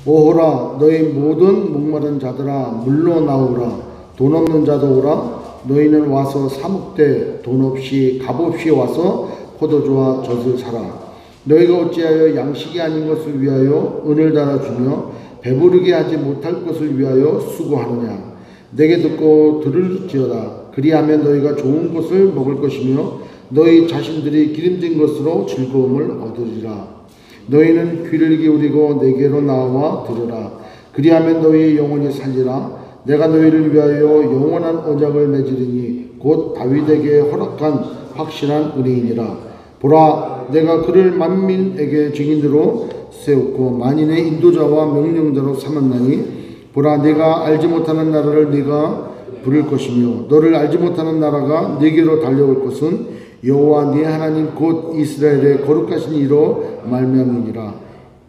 오호라 너희 모든 목마른 자들아 물러 나오라. 돈 없는 자도 오라. 너희는 와서 사 먹되 돈 없이 값 없이 와서 포도주와 젖을 사라. 너희가 어찌하여 양식이 아닌 것을 위하여 은을 달아주며 배부르게 하지 못할 것을 위하여 수고하느냐. 내게 듣고 들을지어다. 그리하면 너희가 좋은 것을 먹을 것이며 너희 자신들이 기름진 것으로 즐거움을 얻으리라. 너희는 귀를 기울이고 내게로 나와 들으라. 그리하면 너희의 영혼이 살리라. 내가 너희를 위하여 영원한 언약을 맺으리니 곧 다윗에게 허락한 확실한 은혜이니라. 보라, 내가 그를 만민에게 증인으로 세웠고 만인의 인도자와 명령자로 삼았나니 보라, 네가 알지 못하는 나라를 네가 부를 것이며 너를 알지 못하는 나라가 네게로 달려올 것은 여호와 네 하나님 곧 이스라엘의 거룩하신 이로 말미암으니라.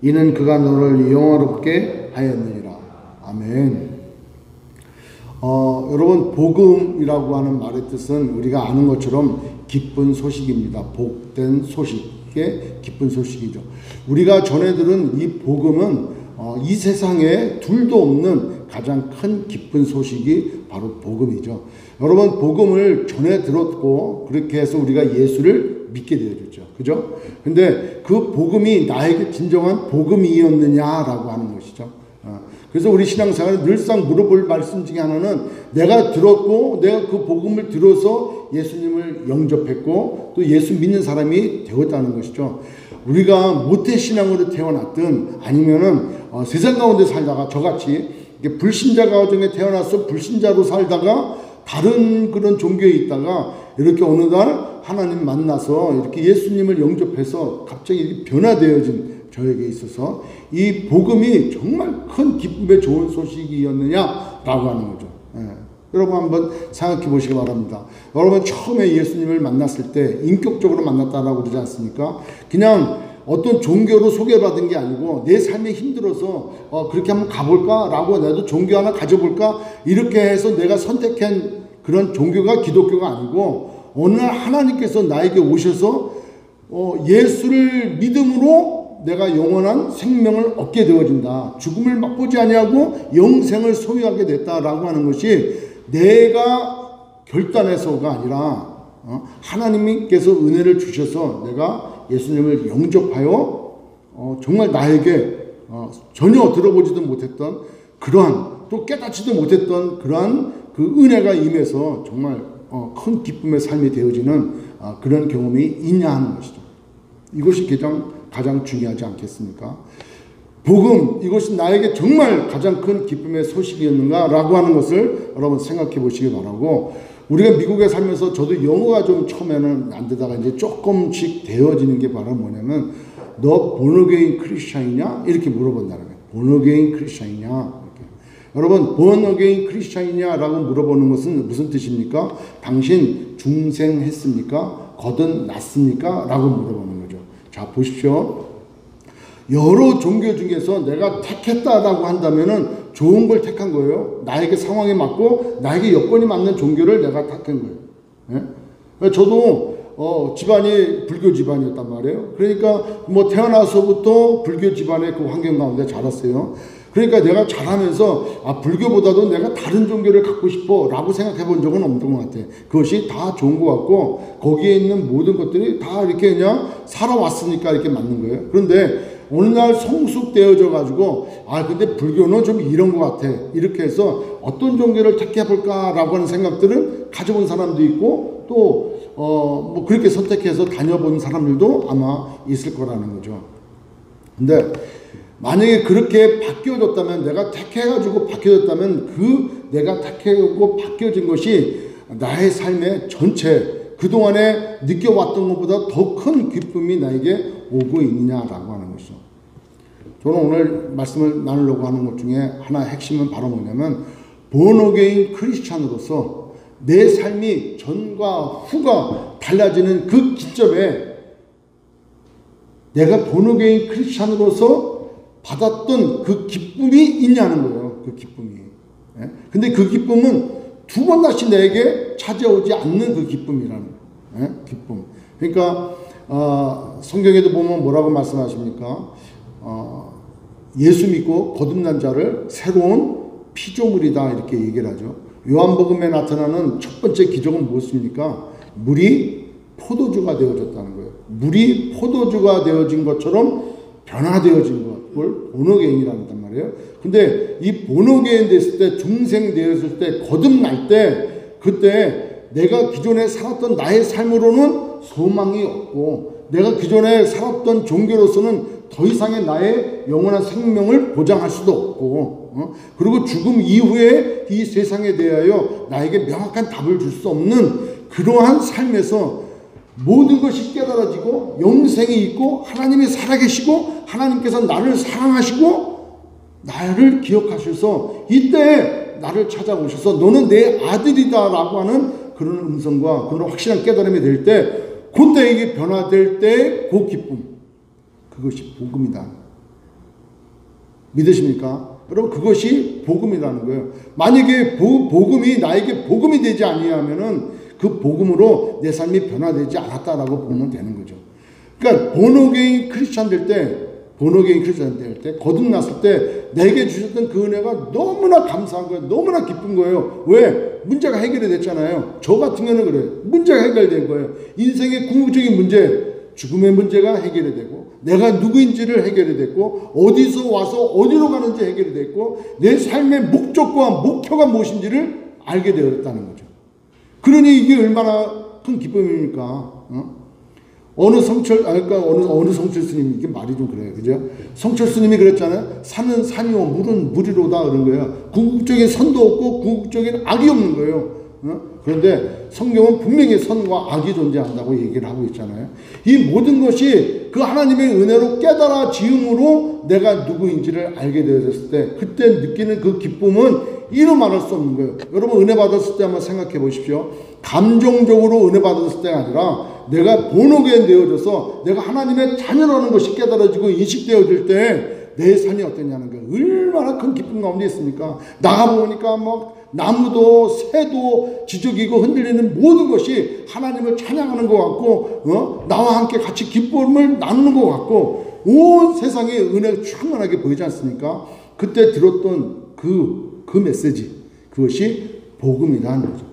이는 그가 너를 영화롭게 하였느니라. 아멘. 여러분, 복음이라고 하는 말의 뜻은 우리가 아는 것처럼 기쁜 소식입니다. 복된 소식의 기쁜 소식이죠. 우리가 전해 들은 이 복음은 이 세상에 둘도 없는 가장 큰 기쁜 소식이 바로 복음이죠. 여러분, 복음을 전해 들었고 그렇게 해서 우리가 예수를 믿게 되어졌죠. 그죠? 근데 그 복음이 나에게 진정한 복음이었느냐라고 하는 것이죠. 그래서 우리 신앙생활은 늘상 물어볼 말씀 중에 하나는 내가 들었고 내가 그 복음을 들어서 예수님을 영접했고 또 예수 믿는 사람이 되었다는 것이죠. 우리가 모태신앙으로 태어났든 아니면은 세상 가운데 살다가 저같이 불신자 가정에 태어나서 불신자로 살다가 다른 그런 종교에 있다가 이렇게 어느 날 하나님 만나서 이렇게 예수님을 영접해서 갑자기 이렇게 변화되어진 저에게 있어서 이 복음이 정말 큰 기쁨의 좋은 소식이었느냐라고 하는 거죠. 여러분 한번 생각해 보시기 바랍니다. 여러분 처음에 예수님을 만났을 때 인격적으로 만났다라고 그러지 않습니까? 그냥 어떤 종교로 소개받은 게 아니고 내 삶이 힘들어서 그렇게 한번 가볼까? 라고 나도 종교 하나 가져볼까? 이렇게 해서 내가 선택한 그런 종교가 기독교가 아니고 어느 날 하나님께서 나에게 오셔서 예수를 믿음으로 내가 영원한 생명을 얻게 되어진다. 죽음을 맛보지 아니하고 영생을 소유하게 됐다라고 하는 것이 내가 결단해서가 아니라 하나님께서 은혜를 주셔서 내가 예수님을 영접하여 정말 나에게 전혀 들어보지도 못했던 그러한 또 깨닫지도 못했던 그러한 그 은혜가 임해서 정말 큰 기쁨의 삶이 되어지는 그런 경험이 있냐 하는 것이죠. 이것이 가장 중요하지 않겠습니까? 복음, 이것이 나에게 정말 가장 큰 기쁨의 소식이었는가라고 하는 것을 여러분 생각해 보시기 바라고, 우리가 미국에 살면서 저도 영어가 좀 처음에는 안 되다가 이제 조금씩 되어지는 게 바로 뭐냐면 너 본어게인 크리스찬이냐? 이렇게 물어본다는 거예요. 본어게인 크리스찬이냐? 이렇게. 여러분 본어게인 크리스찬이냐라고 물어보는 것은 무슨 뜻입니까? 당신 중생했습니까? 거듭났습니까? 라고 물어보는 거죠. 자 보십시오. 여러 종교 중에서 내가 택했다라고 한다면은 좋은 걸 택한 거예요. 나에게 상황에 맞고 나에게 여건이 맞는 종교를 내가 택한 거예요. 예? 저도 집안이 불교 집안이었단 말이에요. 그러니까 뭐 태어나서부터 불교 집안의 그 환경 가운데 자랐어요. 그러니까 내가 자라면서 불교보다도 내가 다른 종교를 갖고 싶어 라고 생각해 본 적은 없는 것 같아. 그것이 다 좋은 것 같고 거기에 있는 모든 것들이 다 이렇게 그냥 살아왔으니까 이렇게 맞는 거예요. 그런데 어느 날 성숙되어져 가지고 근데 불교는 좀 이런 것 같아 이렇게 해서 어떤 종교를 택해볼까 라고 하는 생각들을 가져본 사람도 있고 또 뭐 그렇게 선택해서 다녀본 사람들도 아마 있을 거라는 거죠. 근데 만약에 그렇게 바뀌어졌다면, 내가 택해가지고 바뀌어졌다면 그 내가 택해고 바뀌어진 것이 나의 삶의 전체 그동안에 느껴왔던 것보다 더 큰 기쁨이 나에게 오고 있느냐라고 하는 것이죠. 저는 오늘 말씀을 나누려고 하는 것 중에 하나 핵심은 바로 뭐냐면 본어게인 크리스찬으로서 내 삶이 전과 후가 달라지는 그 기점에 내가 본어게인 크리스찬으로서 받았던 그 기쁨이 있냐는 거예요. 그 기쁨이. 근데 그 기쁨은 두 번 다시 내게 찾아오지 않는 그 기쁨이라는 거예요. 기쁨. 그러니까 성경에도 보면 뭐라고 말씀하십니까? 예수 믿고 거듭난 자를 새로운 피조물이다 이렇게 얘기를 하죠. 요한복음에 나타나는 첫 번째 기적은 무엇입니까? 물이 포도주가 되어졌다는 거예요. 물이 포도주가 되어진 것처럼 변화되어진 것을 보너게인이란단 말이에요. 근데 이 보너게인 됐을 때, 중생 되었을 때, 거듭날 때, 그때 내가 기존에 살았던 나의 삶으로는 소망이 없고, 내가 기존에 살았던 종교로서는 더 이상의 나의 영원한 생명을 보장할 수도 없고, 그리고 죽음 이후에 이 세상에 대하여 나에게 명확한 답을 줄 수 없는 그러한 삶에서 모든 것이 깨달아지고 영생이 있고 하나님이 살아계시고 하나님께서 나를 사랑하시고 나를 기억하셔서 이때 나를 찾아오셔서 너는 내 아들이다 라고 하는 그런 음성과 그런 확실한 깨달음이 될 때, 그때 이게 변화될 때 그 기쁨, 그것이 복음이다. 믿으십니까? 여러분, 그것이 복음이라는 거예요. 만약에 복음이 나에게 복음이 되지 아니하면은 그 복음으로 내 삶이 변화되지 않았다라고 보면 되는 거죠. 그러니까 본어게인 크리스찬 될 때, 거듭났을 때 내게 주셨던 그 은혜가 너무나 감사한 거예요. 너무나 기쁜 거예요. 왜? 문제가 해결이 됐잖아요. 저 같은 경우는 그래요. 문제가 해결된 거예요. 인생의 궁극적인 문제, 죽음의 문제가 해결이 되고, 내가 누구인지를 해결이 됐고, 어디서 와서 어디로 가는지 해결이 됐고, 내 삶의 목적과 목표가 무엇인지를 알게 되었다는 거죠. 그러니 이게 얼마나 큰 기쁨입니까? 어느 성철 스님이, 이게 말이 좀 그래요. 그죠? 성철 스님이 그랬잖아요. 산은 산이요, 물은 물이로다. 그런 거예요. 궁극적인 선도 없고, 궁극적인 악이 없는 거예요. 그런데 성경은 분명히 선과 악이 존재한다고 얘기를 하고 있잖아요. 이 모든 것이 그 하나님의 은혜로 깨달아지음으로 내가 누구인지를 알게 되었을 때, 그때 느끼는 그 기쁨은 이루 말할 수 없는 거예요. 여러분, 은혜 받았을 때 한번 생각해 보십시오. 감정적으로 은혜 받았을 때가 아니라 내가 본어게인 되어져서 내가 하나님의 자녀라는 것이 깨달아지고 인식되어질 때 내 삶이 어떠냐는 거예요. 얼마나 큰 기쁨 가운데 있습니까? 나가보니까 막 나무도 새도 지저귀고 흔들리는 모든 것이 하나님을 찬양하는 것 같고, 나와 함께 같이 기쁨을 나누는 것 같고, 온 세상에 은혜가 충만하게 보이지 않습니까? 그때 들었던 그 메시지, 그것이 복음이라는 거죠.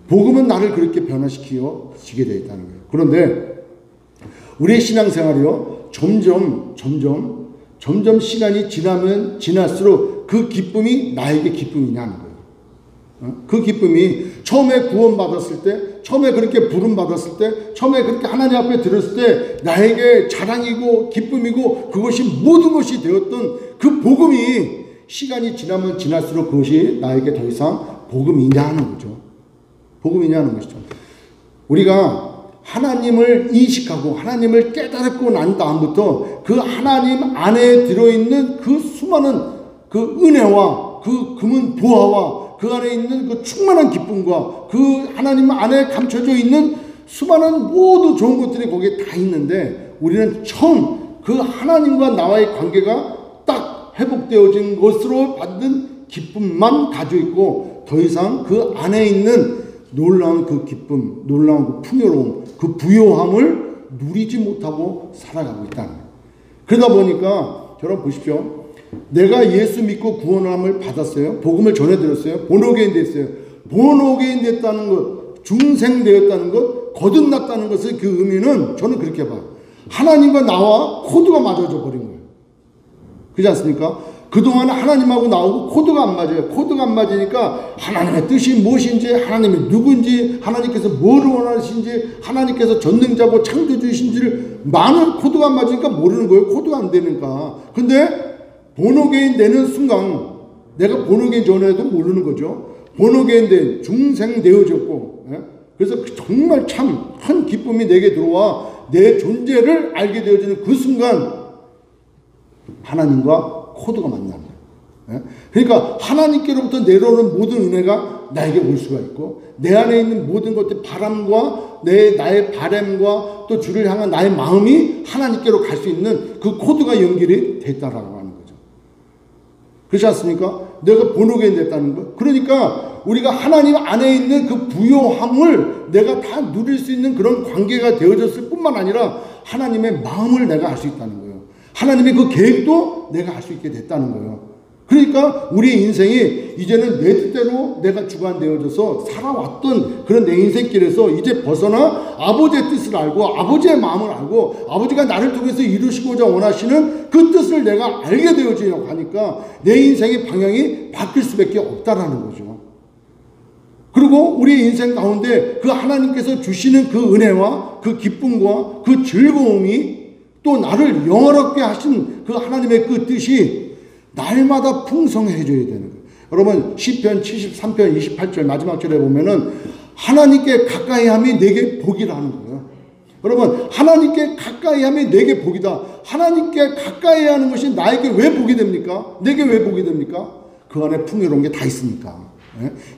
복음은 나를 그렇게 변화시키게 되어 있다는 거예요. 그런데 우리의 신앙생활이요, 점점 시간이 지나면 지날수록 그 기쁨이 나에게 기쁨이냐는 거예요. 그 기쁨이 처음에 구원받았을 때, 처음에 그렇게 부름받았을 때, 처음에 그렇게 하나님 앞에 들었을 때 나에게 자랑이고 기쁨이고 그것이 모든 것이 되었던 그 복음이 시간이 지나면 지날수록 그것이 나에게 더 이상 복음이냐 하는 거죠. 복음이냐 하는 것이죠. 우리가 하나님을 인식하고 하나님을 깨달고 난 다음부터 그 하나님 안에 들어있는 그 수많은 그 은혜와 그 금은 보화와 그 안에 있는 그 충만한 기쁨과 그 하나님 안에 감춰져 있는 수많은 모두 좋은 것들이 거기에 다 있는데, 우리는 처음 그 하나님과 나와의 관계가 딱 회복되어진 것으로 받은 기쁨만 가지고 있고, 더 이상 그 안에 있는 놀라운 그 기쁨, 놀라운 그 풍요로움, 그 부요함을 누리지 못하고 살아가고 있다는 거예요. 그러다 보니까 여러분 보십시오. 내가 예수 믿고 구원함을 받았어요. 복음을 전해드렸어요. 본어게인 됐어요. 본어게인 됐다는 것, 중생되었다는 것, 거듭났다는 것의 그 의미는 저는 그렇게 봐요. 하나님과 나와 코드가 맞아져 버린 거예요. 그렇지 않습니까? 그동안 하나님하고 나오고 코드가 안 맞아요. 코드가 안 맞으니까 하나님의 뜻이 무엇인지, 하나님이 누군지, 하나님께서 뭘 원하시는지, 하나님께서 전능자고 창조주이신지를 많은 코드가 안 맞으니까 모르는 거예요. 코드가 안 되니까. 근데 본어게인 되는 순간, 내가 본어게인 전에도 모르는 거죠. 본어게인 된 중생 되어졌고, 그래서 정말 참 큰 기쁨이 내게 들어와 내 존재를 알게 되어지는 그 순간 하나님과 코드가 만납니다. 그러니까 하나님께로부터 내려오는 모든 은혜가 나에게 올 수가 있고, 내 안에 있는 모든 것들, 바람과 나의 바람과 또 주를 향한 나의 마음이 하나님께로 갈 수 있는 그 코드가 연결이 됐다라고 하는 거죠. 그렇지 않습니까? 내가 본어게인 됐다는 거. 그러니까 우리가 하나님 안에 있는 그 부요함을 내가 다 누릴 수 있는 그런 관계가 되어졌을 뿐만 아니라 하나님의 마음을 내가 알 수 있다는 거예요. 하나님의 그 계획도 뜻대로 내가 할 수 있게 됐다는 거예요. 그러니까 우리의 인생이 이제는 내 뜻대로 내가 주관되어져서 살아왔던 그런 내 인생길에서 이제 벗어나 아버지의 뜻을 알고 아버지의 마음을 알고 아버지가 나를 통해서 이루시고자 원하시는 그 뜻을 내가 알게 되어지려고 하니까 내 인생의 방향이 바뀔 수밖에 없다라는 거죠. 그리고 우리 인생 가운데 그 하나님께서 주시는 그 은혜와 그 기쁨과 그 즐거움이 또 나를 영화롭게 하신 그 하나님의 그 뜻이 날마다 풍성해져야 되는 거예요. 여러분 시편 73편 28절 마지막 절에 보면은 하나님께 가까이함이 내게 복이라는 거예요. 여러분 하나님께 가까이함이 내게 복이다. 하나님께 가까이하는 것이 나에게 왜 복이 됩니까? 내게 왜 복이 됩니까? 그 안에 풍요로운 게 다 있으니까.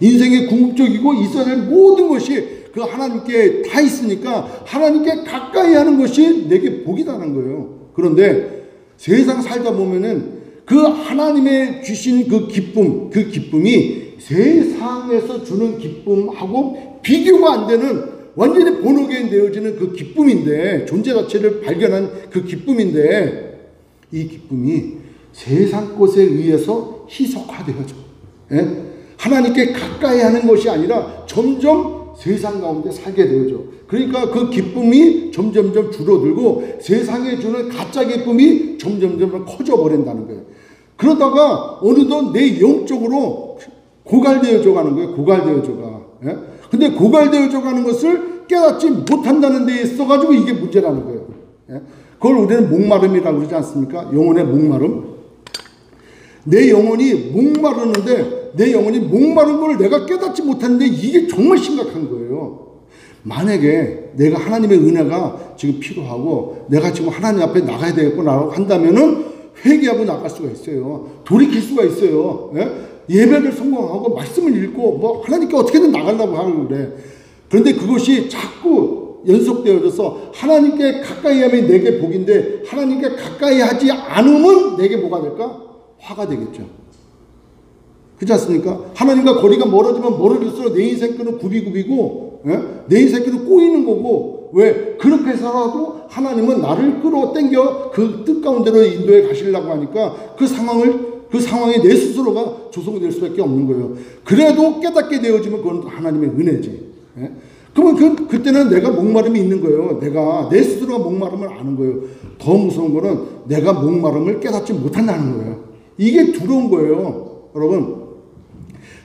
인생의 궁극적이고 있어야 될 모든 것이 그 하나님께 다 있으니까 하나님께 가까이하는 것이 내게 복이다는 거예요. 그런데 세상 살다 보면은 그 하나님의 주신 그 기쁨, 그 기쁨이 세상에서 주는 기쁨하고 비교가 안 되는 완전히 본어게인 되어지는 그 기쁨인데, 존재 자체를 발견한 그 기쁨인데, 이 기쁨이 세상 것에 의해서 희석화되어져. 하나님께 가까이 하는 것이 아니라 점점 세상 가운데 살게 되어져. 그러니까 그 기쁨이 점점점 줄어들고 세상에 주는 가짜 기쁨이 점점점 커져 버린다는 거예요. 그러다가 어느덧 내 영적으로 고갈되어져 가는 거예요. 고갈되어져 가. 근데 고갈되어져 가는 것을 깨닫지 못한다는 데 있어가지고 이게 문제라는 거예요. 그걸 우리는 목마름이라고 그러지 않습니까? 영혼의 목마름. 내 영혼이 목마르는데 내 영혼이 목마른 걸 내가 깨닫지 못하는데 이게 정말 심각한 거예요. 만약에 내가 하나님의 은혜가 지금 필요하고 내가 지금 하나님 앞에 나가야 되겠구나 한다면은 회개하고 나갈 수가 있어요. 돌이킬 수가 있어요. 예배를 성공하고 말씀을 읽고 뭐 하나님께 어떻게든 나가려고 하는 그래. 그런데 그것이 자꾸 연속되어져서 하나님께 가까이 하면 내게 복인데 하나님께 가까이 하지 않으면 내게 뭐가 될까? 화가 되겠죠. 그렇지 않습니까? 하나님과 거리가 멀어지면 멀어질수록 내 인생 끈은 굽이굽이고 내 인생 끈은 꼬이는 거고 왜? 그렇게 살아도 하나님은 나를 끌어당겨 그 뜻 가운데로 인도해 가시려고 하니까 그 상황에 내 스스로가 조성될 수밖에 없는 거예요. 그래도 깨닫게 되어지면 그건 하나님의 은혜지. 그러면 그때는 내가 목마름이 있는 거예요. 내가 내 스스로가 목마름을 아는 거예요. 더 무서운 거는 내가 목마름을 깨닫지 못한다는 거예요. 이게 두려운 거예요. 여러분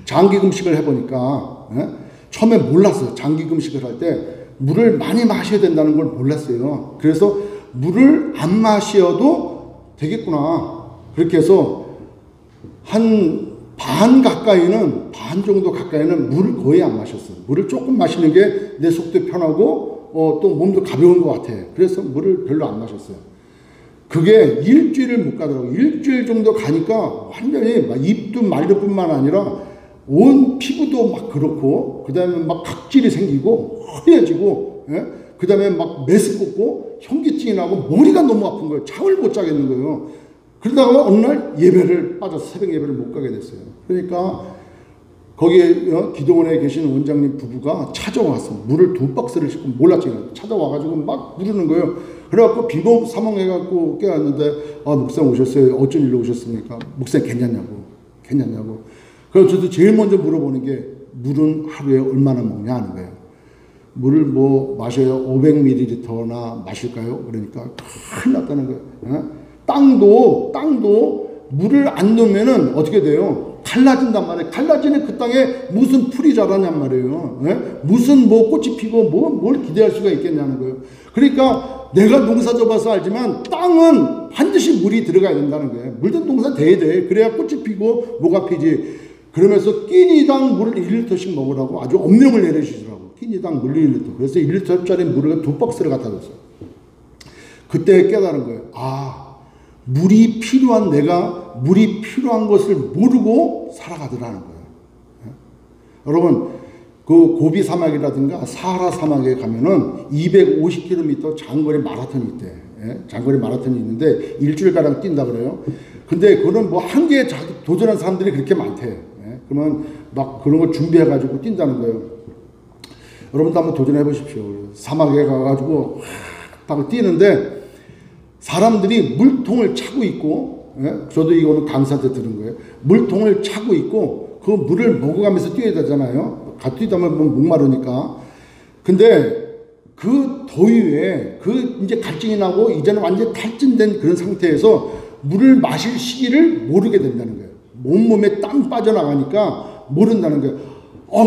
장기 금식을 해보니까 처음에 몰랐어요. 장기 금식을 할 때 물을 많이 마셔야 된다는 걸 몰랐어요. 그래서 물을 안 마셔도 되겠구나. 그렇게 해서 한 반 정도 가까이는 물을 거의 안 마셨어요. 물을 조금 마시는 게 내 속도 편하고 또 몸도 가벼운 것 같아. 그래서 물을 별로 안 마셨어요. 그게 일주일을 못 가더라고요. 일주일 정도 가니까 완전히 막 입도 마를 뿐만 아니라 온 피부도 막 그렇고 그 다음에 막 각질이 생기고 허해지고 그 다음에 막 메스껍고 현기증이 나고 머리가 너무 아픈 거예요. 잠을 못 자겠는 거예요. 그러다가 어느 날 예배를 빠져서 새벽 예배를 못 가게 됐어요. 그러니까 거기에 기도원에 계신 원장님 부부가 찾아왔어요. 물을 2박스를 싣고 몰랐죠. 찾아와가지고 막 부르는 거예요. 그래갖고 비몽 사몽해갖고 깨웠는데 목사님 오셨어요. 어쩐 일로 오셨습니까? 목사님 괜찮냐고. 그래서 저도 제일 먼저 물어보는 게 물은 하루에 얼마나 먹냐 하는 거예요. 물을 뭐 마셔야 500ml나 마실까요? 그러니까 큰일 났다는 거예요. 땅도 물을 안 넣으면은 어떻게 돼요? 갈라진단 말이에요. 갈라지는 그 땅에 무슨 풀이 자라냔 말이에요. 무슨 뭐 꽃이 피고 뭘 기대할 수가 있겠냐는 거예요. 그러니까 내가 농사 져봐서 알지만 땅은 반드시 물이 들어가야 된다는 거예요. 물든 농사 돼야 돼. 그래야 꽃이 피고 뭐가 피지. 그러면서 끼니당 물을 1리터씩 먹으라고 아주 엄명을 내리시더라고. 끼니당 물 1리터. 그래서 1리터짜리 물을 2박스를 갖다 줬어요. 그때 깨달은 거예요. 물이 필요한 내가 물이 필요한 것을 모르고 살아가더라는 거예요. 여러분 그 고비 사막이라든가 사하라 사막에 가면은 250km 장거리 마라톤이 있대. 장거리 마라톤이 있는데 일주일가량 뛴다 그래요. 근데 그거는 뭐 한계에 도전한 사람들이 그렇게 많대. 그러면 막 그런 걸 준비해가지고 뛴다는 거예요. 여러분도 한번 도전해 보십시오. 사막에 가가지고 딱 뛰는데 사람들이 물통을 차고 있고 예? 저도 이거는 강사한테 들은 거예요. 물통을 차고 있고 그 물을 먹어가면서 뛰어야 되잖아요. 뛰다 보면 목마르니까. 근데 그 더위에 그 이제 갈증이 나고 이제는 완전히 탈진된 그런 상태에서 물을 마실 시기를 모르게 된다는 거예요. 온몸에 땀 빠져나가니까 모른다는 거예요.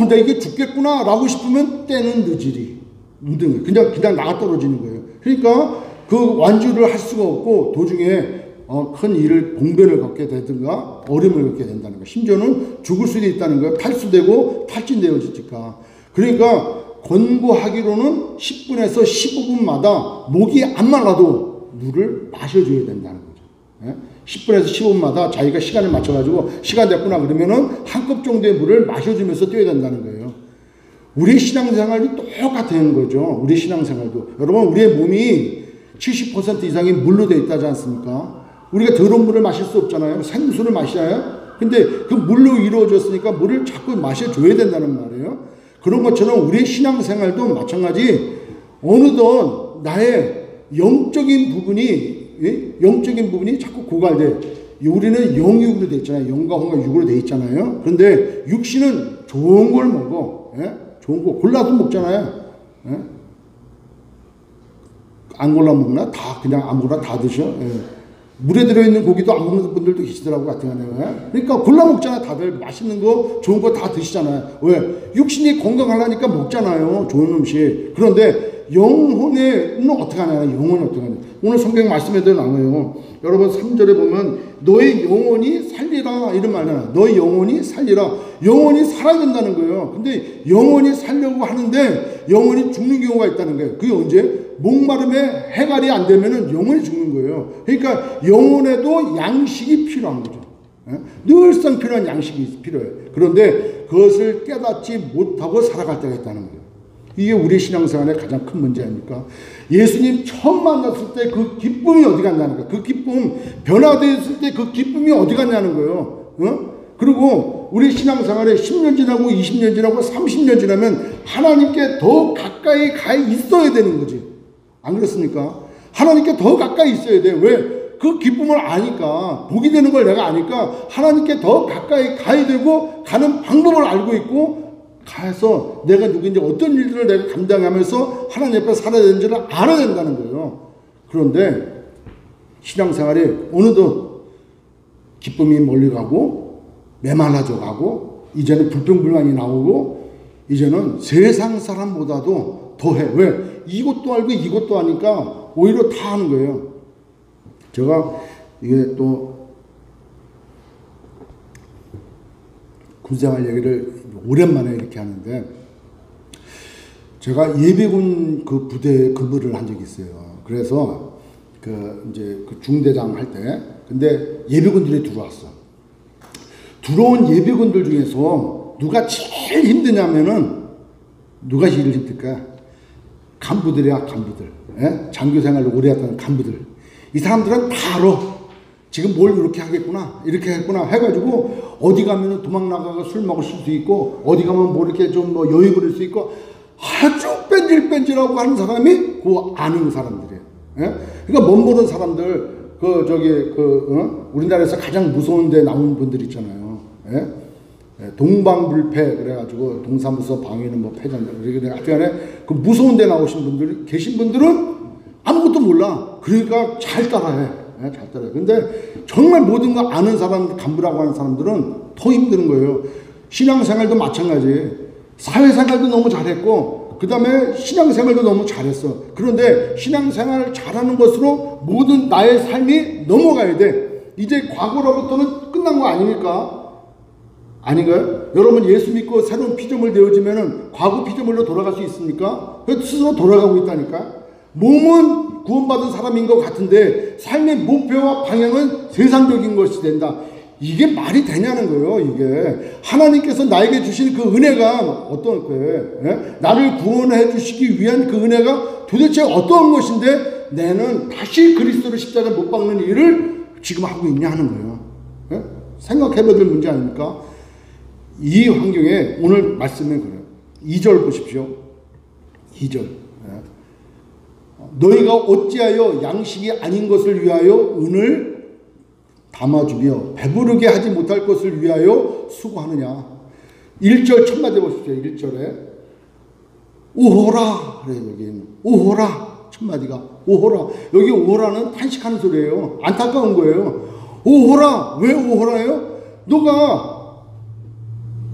나 이게 죽겠구나 라고 싶으면 때는 늦으리. 그냥 나가 떨어지는 거예요. 그러니까 그 완주를 할 수가 없고 도중에 큰 일을 봉변을 겪게 되든가 어려움을 겪게 된다는 거예요. 심지어는 죽을 수도 있다는 거예요. 탈수되고 탈진되어지니까. 그러니까 권고하기로는 10분에서 15분마다 목이 안 말라도 물을 마셔줘야 된다는 거죠. 예? 10분에서 15분마다 자기가 시간을 맞춰가지고 시간 됐구나 그러면은 한 컵 정도의 물을 마셔주면서 뛰어야 된다는 거예요. 우리 신앙생활도 똑같은 거죠. 우리 신앙생활도. 여러분, 우리의 몸이 70% 이상이 물로 되어 있다지 않습니까? 우리가 더러운 물을 마실 수 없잖아요. 생수를 마셔요. 근데 그 물로 이루어졌으니까 물을 자꾸 마셔줘야 된다는 말이에요. 그런 것처럼 우리의 신앙생활도 마찬가지. 어느덧 나의 영적인 부분이 자꾸 고갈돼. 우리는 영육으로 돼 있잖아요. 영과 혼과 육으로 돼 있잖아요. 그런데 육신은 좋은 걸 먹어. 예? 좋은 거 골라도 먹잖아요. 예? 안 골라 먹나? 다 그냥 아무거나 다 드셔. 예. 물에 들어있는 고기도 안 먹는 분들도 계시더라고 같은 거네요. 그러니까 골라 먹잖아. 다들 맛있는 거 좋은 거 다 드시잖아요. 왜? 육신이 건강하려니까 먹잖아요. 좋은 음식. 그런데 영혼은 어떻게 하냐? 영혼이 어떻게 하냐? 오늘 성경 말씀에도 나와요. 여러분 3절에 보면 너의 영혼이 살리라 이런 말이잖아. 너의 영혼이 살리라. 영혼이 살아야 된다는 거예요. 근데 영혼이 살려고 하는데 영혼이 죽는 경우가 있다는 거예요. 그게 언제? 목마름에 해갈이 안 되면은 영혼이 죽는 거예요. 그러니까 영혼에도 양식이 필요한 거죠. 늘상 필요한 양식이 필요해요. 그런데 그것을 깨닫지 못하고 살아갈 때가 있다는 거예요. 이게 우리 신앙생활의 가장 큰 문제 아닙니까? 예수님 처음 만났을 때 그 기쁨이 어디 갔냐는 거예요. 그 기쁨, 변화되었을 때 그 기쁨이 어디 갔냐는 거예요. 그리고 우리 신앙생활에 10년 지나고 20년 지나고 30년 지나면 하나님께 더 가까이 가 있어야 되는 거지. 안 그렇습니까? 하나님께 더 가까이 있어야 돼. 왜? 그 기쁨을 아니까, 복이 되는 걸 내가 아니까 하나님께 더 가까이 가야 되고 가는 방법을 알고 있고 가서 내가 누구인지 어떤 일들을 내가 감당하면서 하나님 앞에 살아야 되는지를 알아야 된다는 거예요. 그런데 신앙생활이 어느덧 기쁨이 멀리 가고 메말라져 가고 이제는 불평불만이 나오고 이제는 세상 사람보다도 더해. 왜? 이것도 알고 이것도 하니까 오히려 다 하는 거예요. 제가 이게 또 군생활 얘기를 오랜만에 이렇게 하는데 제가 예비군 그 부대에 근무를 한 적이 있어요. 그래서 이제 그 중대장 할 때 근데 예비군들이 들어왔어. 들어온 예비군들 중에서 누가 제일 힘드냐면은 누가 제일 힘들까? 간부들이야, 간부들. 예? 장교 생활을 오래 했던 간부들. 이 사람들은 다 알아. 지금 뭘 이렇게 하겠구나, 이렇게 하겠구나 해가지고 어디 가면은 도망 나가서 술 먹을 수도 있고 어디 가면 뭐 이렇게 좀 뭐 여유 부릴 수 있고 아주 뺀질뺀질하고 하는 사람이 그 아는 사람들이에요. 예? 그러니까 못 모르는 사람들 우리나라에서 가장 무서운 데 나온 분들 있잖아요. 예? 동방불패 그래가지고 동사무소 방위는 뭐 패전자 이렇게 하여튼간에 그 무서운 데 나오신 분들 계신 분들은 아무것도 몰라. 그러니까 잘 따라해. 잘 따라해. 근데 정말 모든 거 아는 사람, 간부라고 하는 사람들은 더 힘든 거예요. 신앙생활도 마찬가지. 사회생활도 너무 잘했고 그 다음에 신앙생활도 너무 잘했어. 그런데 신앙생활을 잘하는 것으로 모든 나의 삶이 넘어가야 돼. 이제 과거로부터는 끝난 거 아닙니까? 아닌가요? 여러분 예수 믿고 새로운 피조물 되어지면은 과거 피조물로 돌아갈 수 있습니까? 스스로 돌아가고 있다니까. 몸은 구원받은 사람인 것 같은데 삶의 목표와 방향은 세상적인 것이 된다. 이게 말이 되냐는 거예요. 이게 하나님께서 나에게 주신 그 은혜가 어떤 거예요? 예? 나를 구원해 주시기 위한 그 은혜가 도대체 어떤 것인데 나는 다시 그리스도를 십자가에 못 박는 일을 지금 하고 있냐 하는 거예요. 예? 생각해봐야 될 문제 아닙니까? 이 환경에 오늘 말씀은 그래요. 2절 보십시오. 2절. 너희가 어찌하여 양식이 아닌 것을 위하여 은을 담아주며 배부르게 하지 못할 것을 위하여 수고하느냐. 1절 첫 마디 보십시오. 1절에 오호라 그래요. 여기 오호라 첫 마디가 오호라. 여기 오호라는 탄식하는 소리예요. 안타까운 거예요. 오호라. 왜 오호라예요? 너가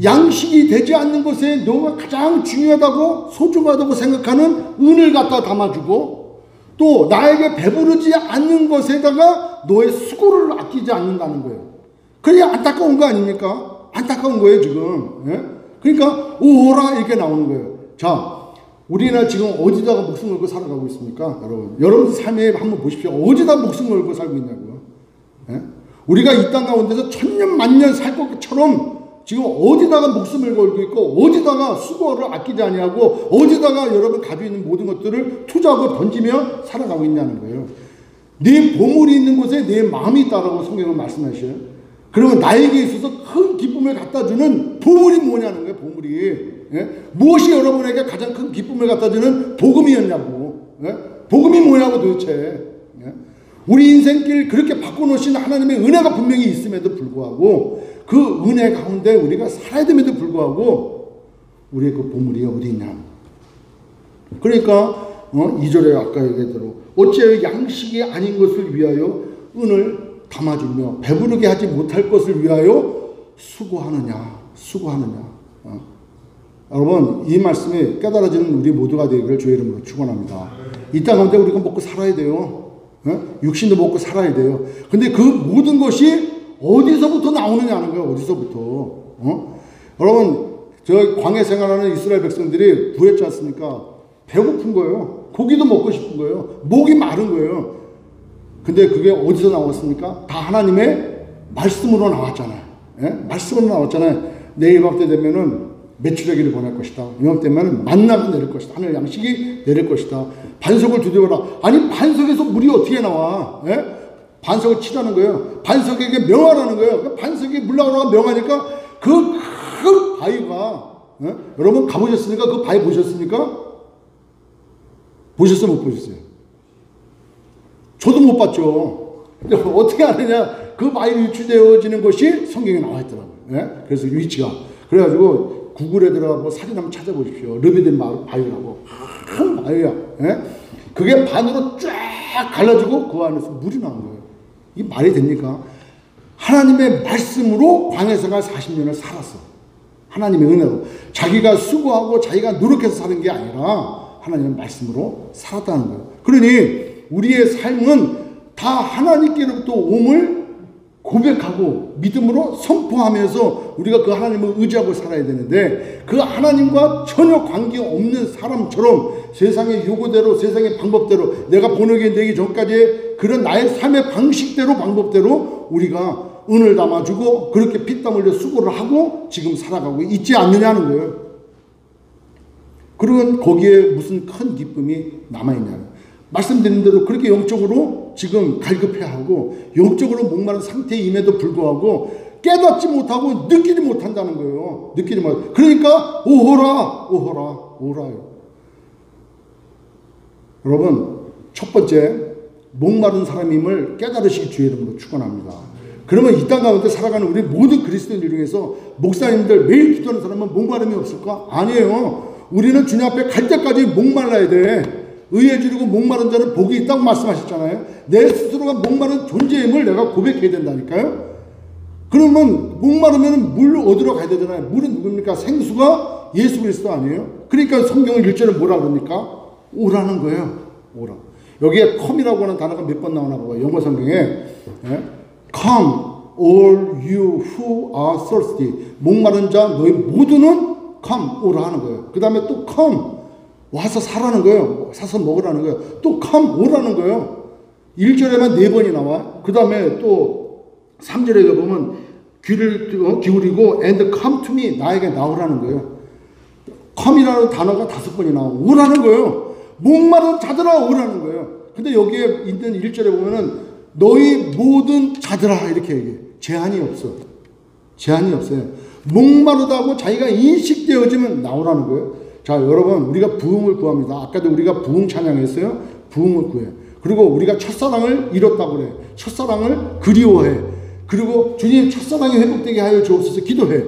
양식이 되지 않는 것에 너가 가장 중요하다고 소중하다고 생각하는 은을 갖다 담아주고, 또 나에게 배부르지 않는 것에다가 너의 수고를 아끼지 않는다는 거예요. 그게 안타까운 거 아닙니까? 안타까운 거예요 지금. 예? 그러니까 오호라 이렇게 나오는 거예요. 자, 우리는 지금 어디다가 목숨 걸고 살아가고 있습니까? 여러분 삶에 한번 보십시오. 어디다 목숨 걸고 살고 있냐고요. 예? 우리가 이 땅 가운데서 천년 만년 살 것처럼 지금 어디다가 목숨을 걸고 있고, 어디다가 수고를 아끼지 아니하고, 어디다가 여러분 가지고 있는 모든 것들을 투자하고 던지며 살아가고 있냐는 거예요. 네 보물이 있는 곳에 내 마음이 있다라고 성경은 말씀하셔요. 그러면 나에게 있어서 큰 기쁨을 갖다 주는 보물이 뭐냐는 거예요. 보물이. 예? 무엇이 여러분에게 가장 큰 기쁨을 갖다 주는 복음이었냐고. 예? 복음이 뭐냐고 도대체. 예? 우리 인생길 그렇게 바꿔놓으신 하나님의 은혜가 분명히 있음에도 불구하고, 그 은혜 가운데 우리가 살아야 됨에도 불구하고 우리의 그 보물이 어디 있냐. 그러니까 2절에 아까 얘기했대로 어째 양식이 아닌 것을 위하여 은을 담아주며 배부르게 하지 못할 것을 위하여 수고하느냐. 여러분 이 말씀이 깨달아지는 우리 모두가 되기를 주의 이름으로 축원합니다. 이 땅 가운데 우리가 먹고 살아야 돼요. 육신도 먹고 살아야 돼요. 근데 그 모든 것이 어디서부터 나오느냐는 거예요. 어디서부터. 여러분 저 광야 생활하는 이스라엘 백성들이 구했지 않습니까? 배고픈 거예요. 고기도 먹고 싶은 거예요. 목이 마른 거예요. 근데 그게 어디서 나왔습니까? 다 하나님의 말씀으로 나왔잖아요. 예? 말씀으로 나왔잖아요. 내일 밤 때 되면은 메추라기를 보낼 것이다. 이맘 때면 만나가 내릴 것이다. 하늘 양식이 내릴 것이다. 반석을 두드려라. 아니 반석에서 물이 어떻게 나와? 예? 반석을 치라는 거예요. 반석에게 명하라는 거예요. 그 반석에 물 나오라고 명하니까 그 큰 바위가, 예? 여러분 가보셨습니까? 그 바위 보셨습니까? 보셨어요? 못 보셨어요? 저도 못 봤죠. 근데 어떻게 하느냐? 그 바위로 유추되어지는 것이 성경에 나와 있더라고요. 예? 그래서 위치가. 그래가지고 구글에 들어가고 사진 한번 찾아보십시오. 르비딘 바위라고. 큰 바위야. 예? 그게 반으로 쫙 갈라지고 그 안에서 물이 나온 거예요. 이 말이 됩니까? 하나님의 말씀으로 광야생활 40년을 살았어. 하나님의 은혜로. 자기가 수고하고 자기가 노력해서 사는 게 아니라 하나님의 말씀으로 살았다는 거예요. 그러니 우리의 삶은 다 하나님께로부터 옴을 고백하고 믿음으로 선포하면서 우리가 그 하나님을 의지하고 살아야 되는데, 그 하나님과 전혀 관계없는 사람처럼 세상의 요구대로 세상의 방법대로 내가 번역에 되기 전까지 그런 나의 삶의 방식대로 방법대로 우리가 은을 담아주고 그렇게 피땀 흘려 수고를 하고 지금 살아가고 있지 않느냐는 거예요. 그러면 거기에 무슨 큰 기쁨이 남아있냐는, 말씀드린 대로 그렇게 영적으로 지금 갈급해하고 영적으로 목마른 상태임에도 불구하고 깨닫지 못하고 느끼지 못한다는 거예요. 느끼지 못. 그러니까 오호라요. 여러분 첫 번째 목마른 사람임을 깨달으시기 주의 이름으로 축원합니다. 그러면 이 땅 가운데 살아가는 우리 모든 그리스도인들 중에서 목사님들 매일 기도하는 사람은 목마름이 없을까? 아니에요. 우리는 주님 앞에 갈 때까지 목말라야 돼. 의에 지르고 목마른 자는 복이 있다고 말씀하셨잖아요. 내 스스로가 목마른 존재임을 내가 고백해야 된다니까요. 그러면 목마르면 물 얻으러 가야 되잖아요. 물은 누굽니까? 생수가 예수 그리스도 아니에요? 그러니까 성경을 1절에 뭐라 그러니까? 오라는 거예요. 오라. 여기에 come이라고 하는 단어가 몇 번 나오나 봐요. 영어 성경에. 예? Come all you who are thirsty. 목마른 자 너희 모두는 come 오라 하는 거예요. 그 다음에 또 come 와서 사라는 거예요. 사서 먹으라는 거예요. 또 come 오라는 거예요. 1절에만 4번이 나와. 그 다음에 또 3절에 보면 귀를 기울이고 and come to me 나에게 나오라는 거예요. come이라는 단어가 5번이 나와. 오라는 거예요. 목마른 자들아 오라는 거예요. 근데 여기에 있는 1절에 보면은 너희 모든 자들아 이렇게 얘기해. 제한이 없어. 제한이 없어요. 목마르다고 자기가 인식되어지면 나오라는 거예요. 자, 여러분 우리가 부흥을 구합니다. 아까도 우리가 부흥 찬양했어요. 부흥을 구해. 그리고 우리가 첫사랑을 잃었다고 그래. 첫사랑을 그리워해. 그리고 주님 첫사랑이 회복되게 하여 주옵소서 기도해.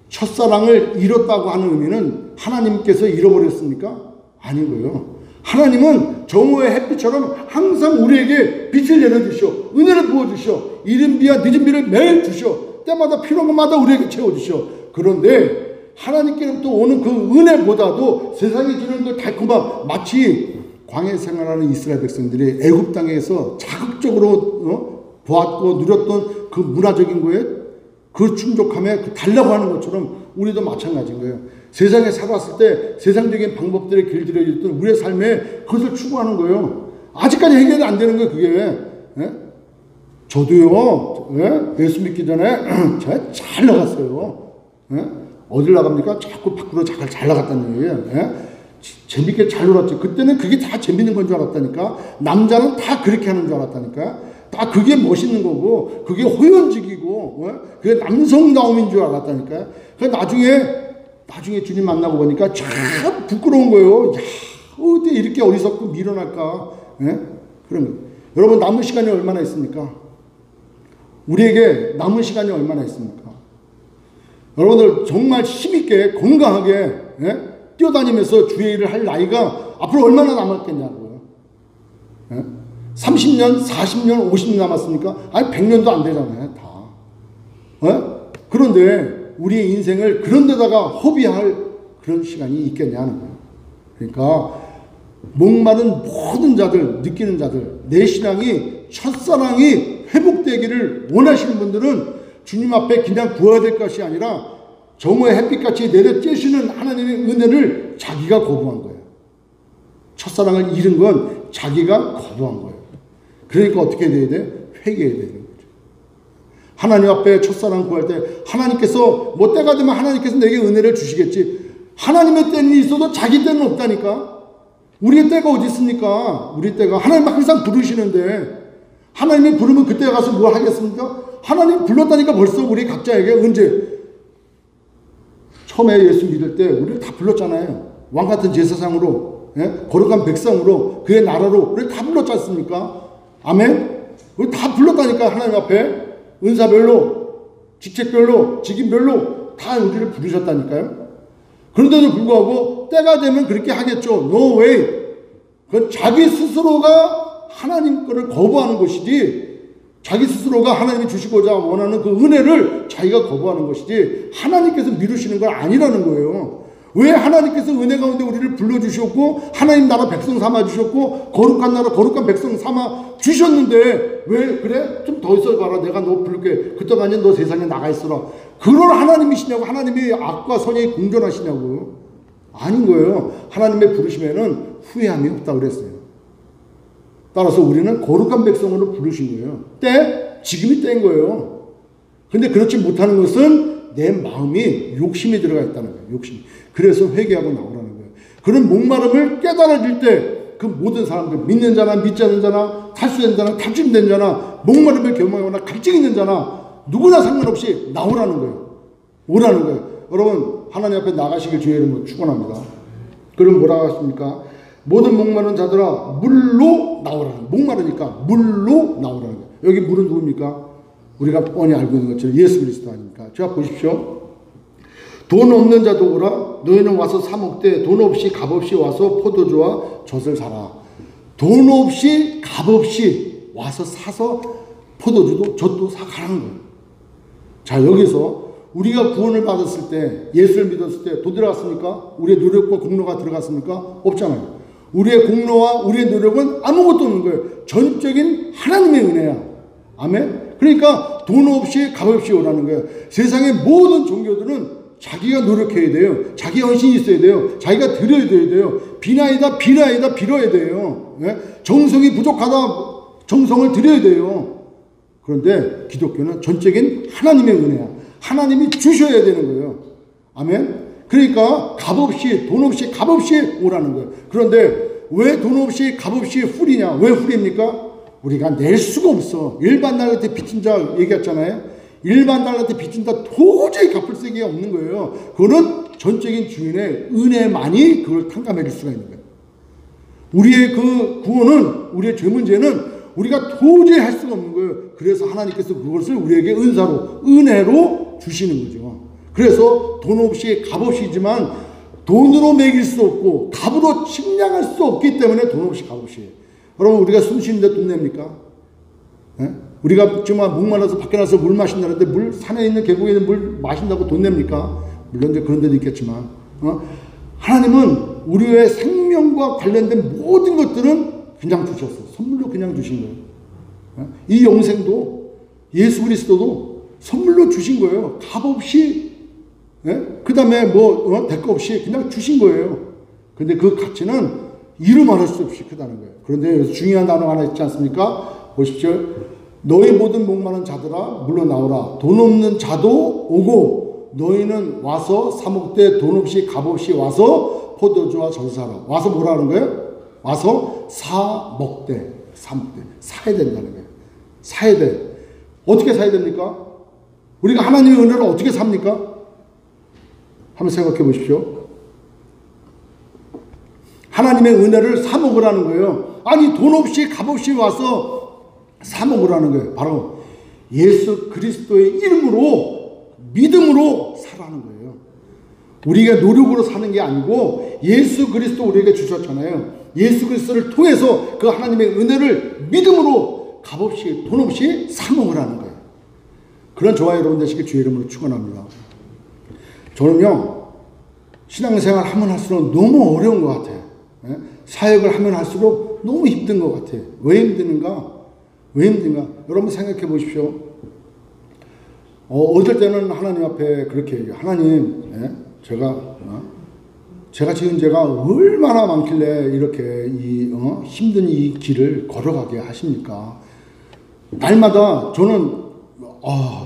첫사랑을 잃었다고 하는 의미는 하나님께서 잃어버렸습니까? 아닌 거예요. 하나님은 정오의 햇빛처럼 항상 우리에게 빛을 내려주셔. 은혜를 부어주셔. 이른 비와 늦은 비를 매일 주셔. 때마다 필요한 것마다 우리에게 채워주셔. 그런데 하나님께로부터 오는 그 은혜보다도 세상에 주는 그 달콤함, 마치 광야 생활하는 이스라엘 백성들이 애굽 땅에서 자극적으로 보았고 누렸던 그 문화적인 거에 그 충족함에 그 달라고 하는 것처럼 우리도 마찬가지인 거예요. 세상에 살았을 때 세상적인 방법들에 길들여졌던 우리의 삶에 그것을 추구하는 거예요. 아직까지 해결이 안 되는 거예요. 그게. 예? 저도요. 예? 예수 믿기 전에 제가 잘 나갔어요. 예? 어딜 나갑니까? 자꾸 밖으로 잘 나갔다는 얘기예요. 예? 재밌게 잘 놀았죠. 그때는 그게 다 재밌는 건 줄 알았다니까. 남자는 다 그렇게 하는 줄 알았다니까. 다 그게 멋있는 거고 그게 호연직이고 그게 남성다움인 줄 알았다니까. 그 나중에 주님 만나고 보니까 참 부끄러운 거예요. 야, 어디 이렇게 어리석고 미련할까. 예? 그런 거. 여러분 남은 시간이 얼마나 있습니까? 우리에게 남은 시간이 얼마나 있습니까? 여러분들 정말 힘있게 건강하게 예? 뛰어다니면서 주의 일을 할 나이가 앞으로 얼마나 남았겠냐고요. 예? 30년, 40년, 50년 남았습니까? 아니 100년도 안 되잖아요. 다. 예? 그런데 우리의 인생을 그런 데다가 허비할 그런 시간이 있겠냐는 거예요. 그러니까 목마른 모든 자들, 느끼는 자들, 내 신앙이 첫사랑이 회복되기를 원하시는 분들은 주님 앞에 그냥 구해야 될 것이 아니라 정오의 햇빛같이 내려쬐시는 하나님의 은혜를 자기가 거부한 거예요. 첫사랑을 잃은 건 자기가 거부한 거예요. 그러니까 어떻게 돼야 돼? 회개해야 되는 거죠. 하나님 앞에 첫사랑 구할 때 하나님께서 뭐 때가 되면 하나님께서 내게 은혜를 주시겠지. 하나님의 때는 있어도 자기 때는 없다니까. 우리의 때가 어디 있습니까? 우리 때가 하나님 항상 부르시는데 하나님이 부르면 그때 가서 뭘 하겠습니까? 하나님 불렀다니까 벌써 우리 각자에게 언제 처음에 예수 믿을 때 우리를 다 불렀잖아요. 왕같은 제사장으로 예? 거룩한 백성으로 그의 나라로 우리를 다 불렀지 않습니까? 아멘? 우리 다 불렀다니까. 하나님 앞에 은사별로 직책별로 직임별로 다 우리를 부르셨다니까요. 그런데도 불구하고 때가 되면 그렇게 하겠죠. No way. 그건 자기 스스로가 하나님 거를 거부하는 것이지 자기 스스로가 하나님이 주시고자 원하는 그 은혜를 자기가 거부하는 것이지 하나님께서 미루시는 건 아니라는 거예요. 왜 하나님께서 은혜 가운데 우리를 불러주셨고 하나님 나라 백성 삼아 주셨고 거룩한 나라 거룩한 백성 삼아 주셨는데 왜 그래? 좀 더 있어봐라. 내가 너 부를게. 그때까지 너 세상에 나가 있어라. 그런 하나님이시냐고. 하나님이 악과 선이 공존하시냐고. 아닌 거예요. 하나님의 부르심에는 후회함이 없다고 그랬어요. 따라서 우리는 거룩한 백성으로 부르신 거예요. 지금이 때인 거예요. 근데 그렇지 못하는 것은 내 마음이 욕심이 들어가 있다는 거예요. 욕심. 그래서 회개하고 나오라는 거예요. 그런 목마름을 깨달아질 때 그 모든 사람들, 믿는 자나 믿지 않는 자나 탈수된 자나 탈출된 자나 목마름을 경험하거나 갈증 있는 자나 누구나 상관없이 나오라는 거예요. 오라는 거예요. 여러분 하나님 앞에 나가시길 주의 이름으로 축원합니다. 그럼 뭐라고 하십니까? 모든 목마른 자들아 물로 나오라는 거예요. 목마르니까 물로 나오라는 거예요. 여기 물은 누굽니까? 우리가 뻔히 알고 있는 것처럼 예수 그리스도 아닙니까? 자 보십시오. 돈 없는 자도 오라. 너희는 와서 사 먹되 돈 없이 값 없이 와서 포도주와 젖을 사라. 돈 없이 값 없이 와서 사서 포도주도 젖도 사가라는 거예요. 자 여기서 우리가 구원을 받았을 때 예수를 믿었을 때 돈 들어갔습니까? 우리의 노력과 공로가 들어갔습니까? 없잖아요. 우리의 공로와 우리의 노력은 아무것도 없는 거예요. 전적인 하나님의 은혜야. 아멘? 그러니까 돈 없이 값 없이 오라는 거예요. 세상의 모든 종교들은 자기가 노력해야 돼요. 자기 헌신이 있어야 돼요. 자기가 드려야 돼요. 비나이다 빌어야 돼요. 네? 정성이 부족하다 정성을 드려야 돼요. 그런데 기독교는 전적인 하나님의 은혜야. 하나님이 주셔야 되는 거예요. 아멘? 그러니까 값없이 돈 없이 값없이 오라는 거예요. 그런데 왜 돈 없이 값없이 훌이냐? 왜 훌입니까? 우리가 낼 수가 없어. 일반 달란트 빚진 자 얘기했잖아요. 일반 달란트 빚진 자 도저히 갚을 세계가 없는 거예요. 그거는 전적인 주인의 은혜만이 그걸 탕감해 줄 수가 있는 거예요. 우리의 그 구원은 우리의 죄 문제는 우리가 도저히 할 수가 없는 거예요. 그래서 하나님께서 그것을 우리에게 은사로, 은혜로 주시는 거죠. 그래서 돈 없이 값 없이지만 돈으로 매길 수 없고 값으로 측량할 수 없기 때문에 돈 없이 값 없이. 여러분, 우리가 숨 쉬는데 돈 냅니까? 예? 우리가 정말 목말라서 밖에 나서 물 마신다는데 물, 산에 있는 계곡에 있는 물 마신다고 돈 냅니까? 물론 이제 그런 데도 있겠지만, 하나님은 우리의 생명과 관련된 모든 것들은 그냥 주셨어. 선물로 그냥 주신 거예요. 이 영생도 예수 그리스도도 선물로 주신 거예요. 값 없이, 그 다음에 뭐 대가 없이 그냥 주신 거예요. 근데 그 가치는 이루 말할 수 없이 크다는 거예요. 그런데 여기서 중요한 단어가 하나 있지 않습니까? 보십시오. 너희 모든 목마른 자들아 물러나오라. 돈 없는 자도 오고 너희는 와서 사 먹되 돈 없이 값 없이 와서 포도주와 젖을 사라. 와서 뭐라는 거예요? 와서 사 먹되 사야 된다는 거예요. 사야 돼. 어떻게 사야 됩니까? 우리가 하나님의 은혜를 어떻게 삽니까? 한번 생각해 보십시오. 하나님의 은혜를 사 먹으라는 거예요. 아니, 돈 없이 값 없이 와서 사 먹으라는 거예요. 바로 예수 그리스도의 이름으로, 믿음으로 사라는 거예요. 우리가 노력으로 사는 게 아니고 예수 그리스도 우리에게 주셨잖아요. 예수 그리스도를 통해서 그 하나님의 은혜를 믿음으로 값없이 돈 없이 사 먹으라는 거예요. 그런 저와 여러분 되시길 주의 이름으로 축원합니다. 저는요, 신앙생활 하면 할수록 너무 어려운 것 같아요. 사역을 하면 할수록 너무 힘든 것 같아요. 왜 힘드는가? 왜 힘든가? 여러분 생각해 보십시오. 어떨 때는 하나님 앞에 그렇게 얘기해요. 하나님, 제가 지은 죄가 얼마나 많길래 이렇게 힘든 이 길을 걸어가게 하십니까? 날마다 저는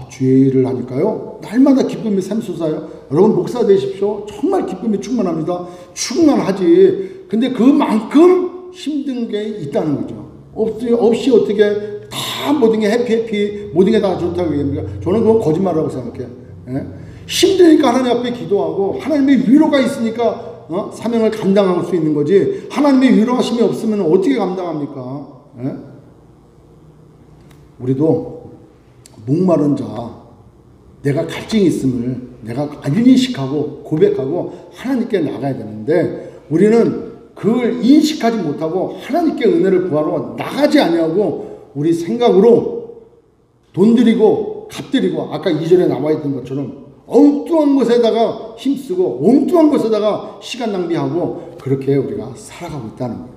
주의 일을 하니까요, 날마다 기쁨이 샘솟아요. 여러분 목사 되십시오. 정말 기쁨이 충만합니다. 충만하지. 근데 그만큼 힘든 게 있다는 거죠. 없이 어떻게 다 모든 게 해피 모든 게 다 좋다고 얘기합니까? 저는 그건 거짓말이라고 생각해요. 힘드니까 하나님 앞에 기도하고 하나님의 위로가 있으니까 사명을 감당할 수 있는 거지, 하나님의 위로하심이 없으면 어떻게 감당합니까? 우리도 목마른 자, 내가 갈증이 있음을 내가 인식하고 고백하고 하나님께 나가야 되는데, 우리는 그걸 인식하지 못하고 하나님께 은혜를 구하러 나가지 아니하고 우리 생각으로 돈 들이고 값 들이고, 아까 2절에 나와 있던 것처럼 엉뚱한 것에다가 힘쓰고 엉뚱한 것에다가 시간 낭비하고 그렇게 우리가 살아가고 있다는 거예요.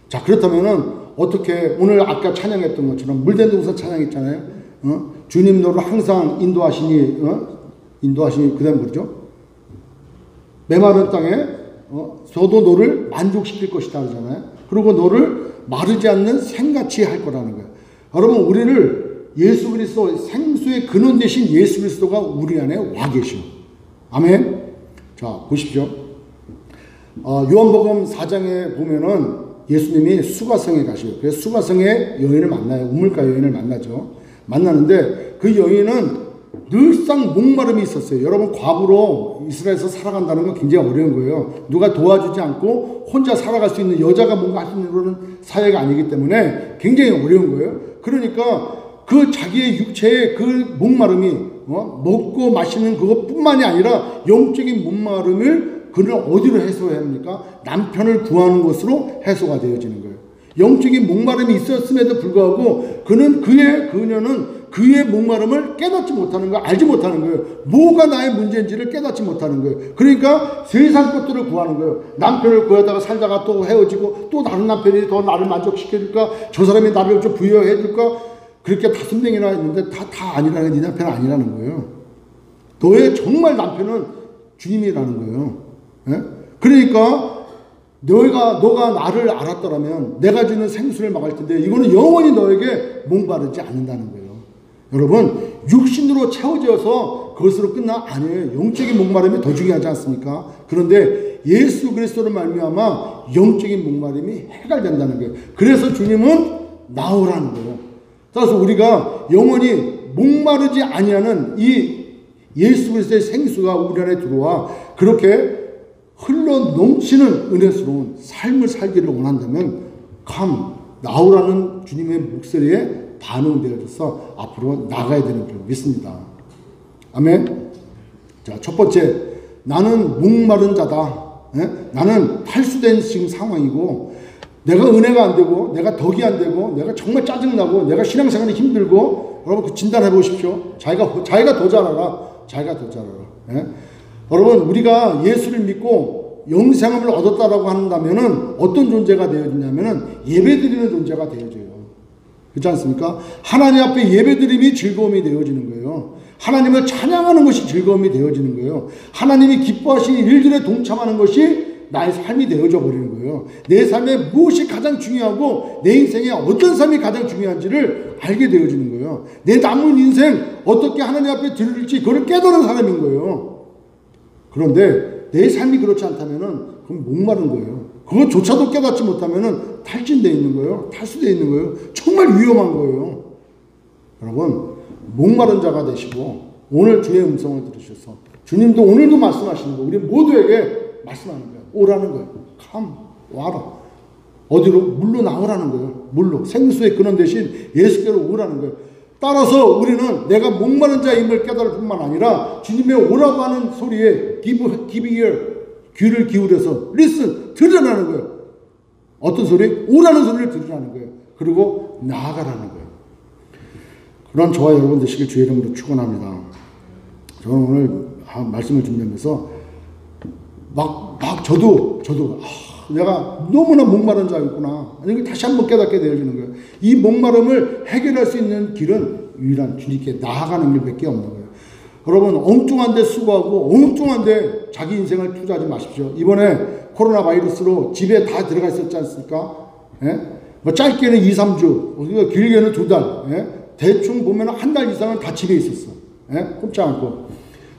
자, 그렇다면은 어떻게, 오늘 아까 찬양했던 것처럼 물된 동산 찬양 있잖아요. 주님 너를 항상 인도하시니 그 다음 뭐죠? 메마른 땅에 저도 너를 만족시킬 것이다 그러잖아요. 그리고 너를 마르지 않는 생같이 할 거라는 거예요. 여러분, 우리를 예수 그리스도, 생수의 근원 되신 예수 그리스도가 우리 안에 와 계시오. 아멘. 자, 보십시오. 요한복음 4장에 보면은 예수님이 수가성에 가시고, 그래서 수가성에 여인을 만나요. 우물가 여인을 만나죠. 만나는데 그 여인은 늘상 목마름이 있었어요. 여러분, 과부로 이스라엘에서 살아간다는 건 굉장히 어려운 거예요. 누가 도와주지 않고 혼자 살아갈 수 있는, 여자가 뭔가 할 수 있는 그런 사회가 아니기 때문에 굉장히 어려운 거예요. 그러니까 그 자기의 육체의 그 목마름이 먹고 마시는 그것뿐만이 아니라 영적인 목마름을 그는 어디로 해소해야 합니까? 남편을 구하는 것으로 해소가 되어지는 거예요. 영적인 목마름이 있었음에도 불구하고 그녀는 그의 목마름을 깨닫지 못하는 거예요. 알지 못하는 거예요. 뭐가 나의 문제인지를 깨닫지 못하는 거예요. 그러니까 세상 것들을 구하는 거예요. 남편을 구하다가 살다가 또 헤어지고, 또 다른 남편이 더 나를 만족시켜줄까, 저 사람이 나를 좀 부여해줄까, 그렇게 5명이나 있는데 다 아니라는, 네 남편은 아니라는 거예요. 너의 정말 남편은 주님이라는 거예요. 그러니까 너가 나를 알았더라면 내가 주는 생수를 막을 텐데, 이거는 영원히 너에게 목마르지 않는다는 거예요. 여러분, 육신으로 채워져서 그것으로 끝나? 아니에요. 영적인 목마름이 더 중요하지 않습니까? 그런데 예수 그리스도로 말미암아 영적인 목마름이 해결된다는 거예요. 그래서 주님은 나오라는 거예요. 따라서 우리가 영원히 목마르지 아니하는 이 예수 그리스도의 생수가 우리 안에 들어와 흘러 넘치는 은혜스러운 삶을 살기를 원한다면 나오라는 주님의 목소리에 반응되어져서 앞으로 나가야 되는 줄 믿습니다. 아멘. 자, 첫 번째, 나는 목마른 자다. 나는 탈수된 지금 상황이고, 내가 은혜가 안 되고, 내가 덕이 안 되고, 내가 정말 짜증나고, 내가 신앙생활이 힘들고, 여러분 그 진단해 보십시오. 자기가 더 잘알아. 자기가 더 잘알아. 여러분, 우리가 예수를 믿고 영생을 얻었다라고 한다면은 어떤 존재가 되어지냐면은 예배드리는 존재가 되어져요. 그렇지 않습니까? 하나님 앞에 예배드림이 즐거움이 되어지는 거예요. 하나님을 찬양하는 것이 즐거움이 되어지는 거예요. 하나님이 기뻐하시는 일들에 동참하는 것이 나의 삶이 되어져 버리는 거예요. 내 삶에 무엇이 가장 중요하고 내 인생에 어떤 삶이 가장 중요한지를 알게 되어지는 거예요. 내 남은 인생 어떻게 하나님 앞에 드릴지 그걸 깨달은 사람인 거예요. 그런데 내 삶이 그렇지 않다면은 그건 목마른 거예요. 그것조차도 깨닫지 못하면은 탈진되어 있는 거예요. 탈수되어 있는 거예요. 정말 위험한 거예요. 여러분, 목마른 자가 되시고 오늘 주의 음성을 들으셔서 주님도 오늘도 말씀하시는 거예요. 우리 모두에게 말씀하는 거예요. 오라는 거예요. 감, 와라. 어디로? 물로 나오라는 거예요. 물로. 생수의 근원 대신 예수께로 오라는 거예요. 따라서 우리는 내가 목마른 자임을 깨달을 뿐만 아니라 주님의 오라고 하는 소리에 give ear, 귀를 기울여서 listen, 들으라는 거예요. 어떤 소리? 오라는 소리를 들으라는 거예요. 그리고 나아가라는 거예요. 그런 저와 여러분 되시길 주의 이름으로 축원합니다. 저는 오늘 말씀을 준비하면서 저도 내가 너무나 목마른 자였구나. 이걸 다시 한번 깨닫게 되어지는 거예요. 이 목마름을 해결할 수 있는 길은 유일한 주님께 나아가는 길밖에 없는 거예요. 여러분, 엉뚱한 데 수고하고 엉뚱한 데 자기 인생을 투자하지 마십시오. 이번에 코로나 바이러스로 집에 다 들어가 있었지 않습니까? 뭐 짧게는 2, 3주, 길게는 2달. 대충 보면 한 달 이상은 다 집에 있었어. 꼼짝 않고.